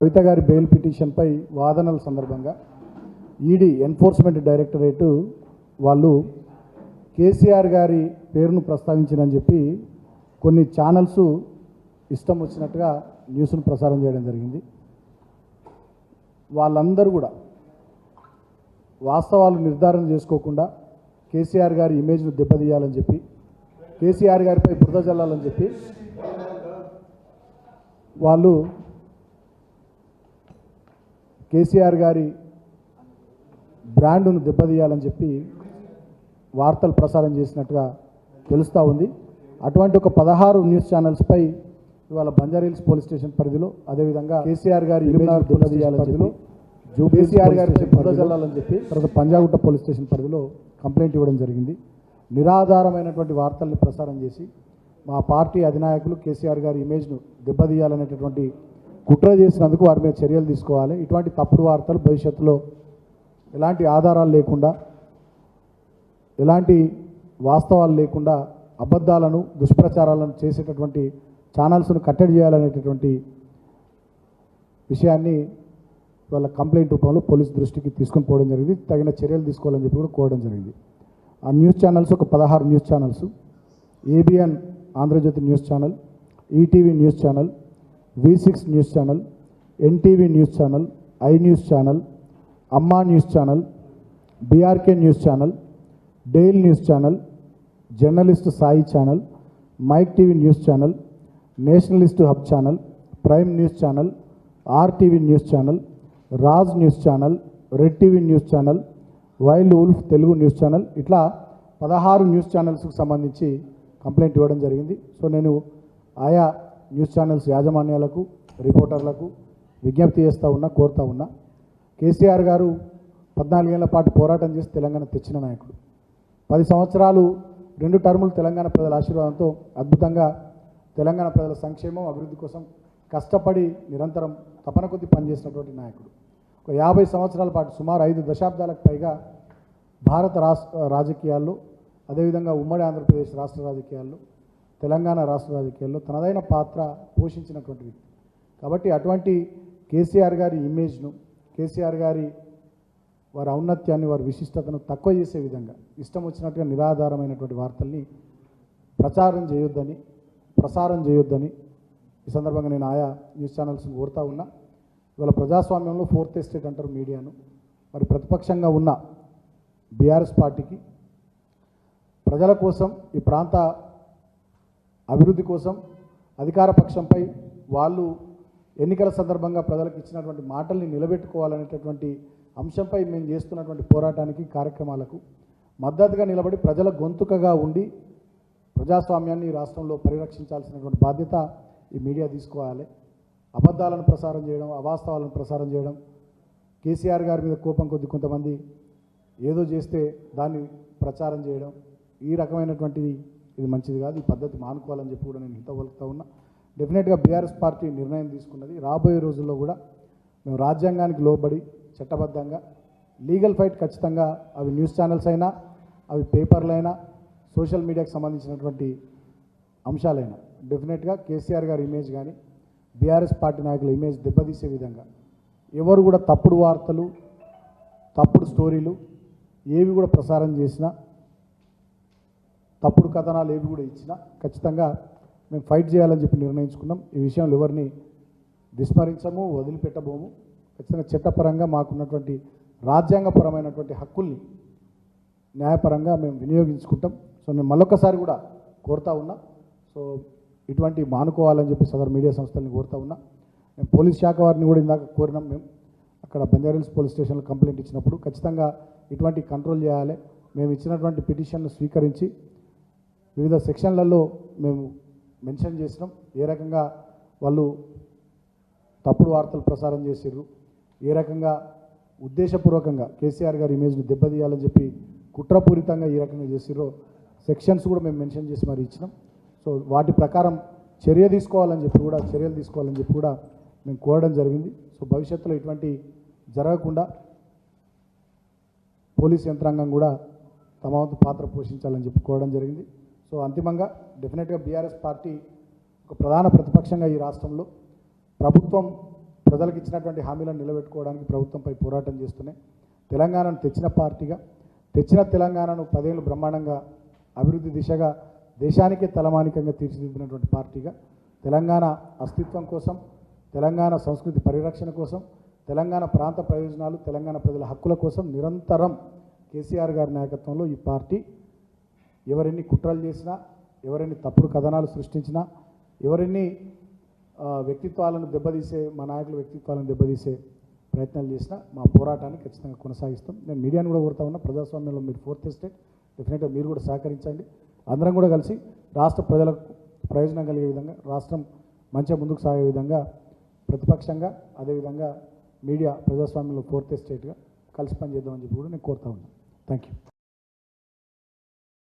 కవిత గారి బెయిల్ పిటిషన్పై వాదనల సందర్భంగా ఈడీ ఎన్ఫోర్స్మెంట్ డైరెక్టరేటు వాళ్ళు కేసీఆర్ గారి పేరును ప్రస్తావించినని చెప్పి కొన్ని ఛానల్స్ ఇష్టం వచ్చినట్టుగా న్యూస్ను ప్రసారం చేయడం జరిగింది. వాళ్ళందరూ కూడా వాస్తవాలు నిర్ధారణ చేసుకోకుండా కేసీఆర్ గారి ఇమేజ్ను దెబ్బతీయాలని చెప్పి, కేసీఆర్ గారిపై బురద జల్లాలని చెప్పి వాళ్ళు కేసీఆర్ గారి బ్రాండ్ను దెబ్బతీయాలని చెప్పి వార్తలు ప్రసారం చేసినట్టుగా తెలుస్తూ ఉంది. అటువంటి ఒక 16 న్యూస్ ఛానల్స్పై ఇవాళ బంజారాహిల్స్ పోలీస్ స్టేషన్ పరిధిలో, అదేవిధంగా కేసీఆర్ గారి ఇమేజ్ దెబ్బతీయాలని చెప్పి, కేసీఆర్ గారి బురద జల్లాలని చెప్పి తర్వాత పంజాగుట్ట పోలీస్ స్టేషన్ పరిధిలో కంప్లైంట్ ఇవ్వడం జరిగింది. నిరాధారమైనటువంటి వార్తల్ని ప్రసారం చేసి మా పార్టీ అధినాయకులు కేసీఆర్ గారి ఇమేజ్ను దెబ్బతీయాలనేటటువంటి కుట్ర చేసినందుకు వారి మీద చర్యలు తీసుకోవాలి. ఇటువంటి తప్పుడు వార్తలు భవిష్యత్తులో ఎలాంటి ఆధారాలు లేకుండా, ఎలాంటి వాస్తవాలు లేకుండా అబద్ధాలను, దుష్ప్రచారాలను చేసేటటువంటి ఛానల్స్ను కట్టడి చేయాలనేటటువంటి విషయాన్ని వాళ్ళ కంప్లైంట్ రూపంలో పోలీస్ దృష్టికి తీసుకొని పోవడం జరిగింది. తగిన చర్యలు తీసుకోవాలని చెప్పి కూడా కోరడం జరిగింది. ఆ న్యూస్ ఛానల్స్ ఒక 16 news channels: ABN Andhra Jyothy news channel, ETV news channel, V6 news channel, NTV news channel, I news channel, Amma news channel, BRK news channel, dial news channel, journalist Sai channel, mic TV news channel, nationalist hub channel, prime news channel, RTV news channel, Raj news channel, red TV news channel, wild wolf Telugu news channel, ఇట్లా 16 news ఛానల్స్కి సంబంధించి complaint ఇవ్వడం జరిగింది. So నేను ఆయా news channels యాజమాన్యాలకు, రిపోర్టర్లకు విజ్ఞప్తి చేస్తూ ఉన్నా, కోరుతూ ఉన్నా. కేసీఆర్ గారు 14 ఏళ్ల పాటు పోరాటం చేసి తెలంగాణ తెచ్చిన నాయకుడు. 10 సంవత్సరాలు 2 టర్ములు తెలంగాణ ప్రజల ఆశీర్వాదంతో అద్భుతంగా తెలంగాణ ప్రజల సంక్షేమం, అభివృద్ధి కోసం కష్టపడి నిరంతరం తపన కొద్దీ పనిచేసినటువంటి నాయకుడు. ఒక 50 సంవత్సరాల పాటు, సుమారు 5 దశాబ్దాలకు పైగా భారత రాజకీయాల్లో, అదేవిధంగా ఉమ్మడి ఆంధ్రప్రదేశ్ రాష్ట్ర రాజకీయాల్లో, తెలంగాణ రాష్ట్ర రాజకీయాల్లో తనదైన పాత్ర పోషించినటువంటి వ్యక్తి. కాబట్టి అటువంటి కేసీఆర్ గారి ఇమేజ్ను, కేసీఆర్ గారి వారి ఔన్నత్యాన్ని, వారి విశిష్టతను తక్కువ చేసే విధంగా ఇష్టం వచ్చినట్టుగా నిరాధారమైనటువంటి వార్తల్ని ప్రసారం చేయొద్దని ఈ సందర్భంగా నేను ఆయా న్యూస్ ఛానల్స్ని కోరుతూ ఉన్నా. ఇవాళ ప్రజాస్వామ్యంలో 4th ఎస్టేట్ అంటారు మీడియాను. మరి ప్రతిపక్షంగా ఉన్న బీఆర్ఎస్ పార్టీకి ప్రజల కోసం, ఈ ప్రాంత అభివృద్ధి కోసం, అధికార పక్షంపై వాళ్ళు ఎన్నికల సందర్భంగా ప్రజలకు ఇచ్చినటువంటి మాటల్ని నిలబెట్టుకోవాలనేటటువంటి అంశంపై మేము చేస్తున్నటువంటి పోరాటానికి, కార్యక్రమాలకు మద్దతుగా నిలబడి ప్రజల గొంతుకగా ఉండి ప్రజాస్వామ్యాన్ని రాష్ట్రంలో పరిరక్షించాల్సినటువంటి బాధ్యత ఈ మీడియా తీసుకోవాలి. అబద్ధాలను ప్రసారం చేయడం, అవాస్తవాలను ప్రసారం చేయడం, కేసీఆర్ గారి మీద కోపం కొద్ది కొంతమంది ఏదో చేస్తే దాన్ని ప్రచారం చేయడం, ఈ రకమైనటువంటిది ఇది మంచిది కాదు. ఈ పద్ధతి మానుకోవాలని చెప్పి కూడా నేను హితవలుపుతూ ఉన్నా. డెఫినెట్గా బీఆర్ఎస్ పార్టీ నిర్ణయం తీసుకున్నది. రాబోయే రోజుల్లో కూడా మేము రాజ్యాంగానికి లోబడి చట్టబద్ధంగా లీగల్ ఫైట్ ఖచ్చితంగా, అవి న్యూస్ ఛానల్స్ అయినా, అవి పేపర్లైనా, సోషల్ మీడియాకి సంబంధించినటువంటి అంశాలైనా డెఫినెట్గా కేసీఆర్ గారి ఇమేజ్ కానీ, బీఆర్ఎస్ పార్టీ నాయకుల ఇమేజ్ దెబ్బతీసే విధంగా ఎవరు కూడా తప్పుడు వార్తలు, తప్పుడు స్టోరీలు ఏవి కూడా ప్రసారం చేసినా, తప్పుడు కథనాలు ఏవి కూడా ఇచ్చినా ఖచ్చితంగా మేము ఫైట్ చేయాలని చెప్పి నిర్ణయించుకున్నాం. ఈ విషయంలో ఎవరిని విస్మరించము, వదిలిపెట్టబోము. ఖచ్చితంగా చట్టపరంగా మాకున్నటువంటి రాజ్యాంగపరమైనటువంటి హక్కుల్ని న్యాయపరంగా మేము వినియోగించుకుంటాం. సో నేను మళ్ళొకసారి కూడా కోరుతా ఉన్నా. సో ఇటువంటి మానుకోవాలని చెప్పి సదరు మీడియా సంస్థల్ని కోరుతా ఉన్నా. మేము పోలీస్ శాఖ వారిని కూడా ఇందాక కోరినాం. మేము అక్కడ బంజారాహిల్స్ పోలీస్ స్టేషన్లో కంప్లైంట్ ఇచ్చినప్పుడు ఖచ్చితంగా ఇటువంటి కంట్రోల్ చేయాలి. మేము ఇచ్చినటువంటి పిటిషన్ను స్వీకరించి వివిధ సెక్షన్లలో మేము మెన్షన్ చేసినాం. ఏ రకంగా వాళ్ళు తప్పుడు వార్తలు ప్రసారం చేసిర్రు, ఏ రకంగా ఉద్దేశపూర్వకంగా కేసీఆర్ గారి ఇమేజ్ని దెబ్బతీయాలని చెప్పి కుట్రపూరితంగా ఈ రకంగా చేసిర్రో సెక్షన్స్ కూడా మేము మెన్షన్ చేసి మరి ఇచ్చినాం. సో వాటి ప్రకారం చర్యలు తీసుకోవాలని చెప్పి కూడా మేము కోరడం జరిగింది. సో భవిష్యత్తులో ఇటువంటి జరగకుండా పోలీస్ యంత్రాంగం కూడా తమ వంతు పాత్ర పోషించాలని చెప్పి కోరడం జరిగింది. సో అంతిమంగా డెఫినెట్గా బీఆర్ఎస్ పార్టీ ఒక ప్రధాన ప్రతిపక్షంగా ఈ రాష్ట్రంలో ప్రభుత్వం ప్రజలకు ఇచ్చినటువంటి హామీలను నిలబెట్టుకోవడానికి ప్రభుత్వంపై పోరాటం చేస్తూనే తెలంగాణను తెచ్చిన పార్టీగా, తెచ్చిన తెలంగాణను 10 ఏళ్ళు బ్రహ్మాండంగా అభివృద్ధి దిశగా దేశానికే తలమానికంగా తీర్చిదిద్దినటువంటి పార్టీగా తెలంగాణ అస్తిత్వం కోసం, తెలంగాణ సంస్కృతి పరిరక్షణ కోసం, తెలంగాణ ప్రాంత ప్రయోజనాలు, తెలంగాణ ప్రజల హక్కుల కోసం నిరంతరం కేసీఆర్ గారి నాయకత్వంలో ఈ పార్టీ ఎవరెన్ని కుట్రలు చేసినా, ఎవరెన్ని తప్పుడు కథనాలు సృష్టించినా, ఎవరెన్ని వ్యక్తిత్వాలను దెబ్బతీసే, మా నాయకుల వ్యక్తిత్వాలను దెబ్బతీసే ప్రయత్నాలు చేసినా మా పోరాటాన్ని ఖచ్చితంగా కొనసాగిస్తాం. నేను మీడియాను కూడా కోరుతా ఉన్నా, ప్రజాస్వామ్యంలో మీరు 4th ఎస్టేట్, డెఫినెట్గా మీరు కూడా సహకరించండి. అందరం కూడా కలిసి రాష్ట్ర ప్రజలకు ప్రయోజనం కలిగే విధంగా, రాష్ట్రం మంచిగా ముందుకు సాగే విధంగా ప్రతిపక్షంగా, అదేవిధంగా మీడియా ప్రజాస్వామ్యంలో 4th ఎస్టేట్గా కలిసి పనిచేద్దామని చెప్పి కూడా నేను కోరుతా ఉన్నాను. Thank you.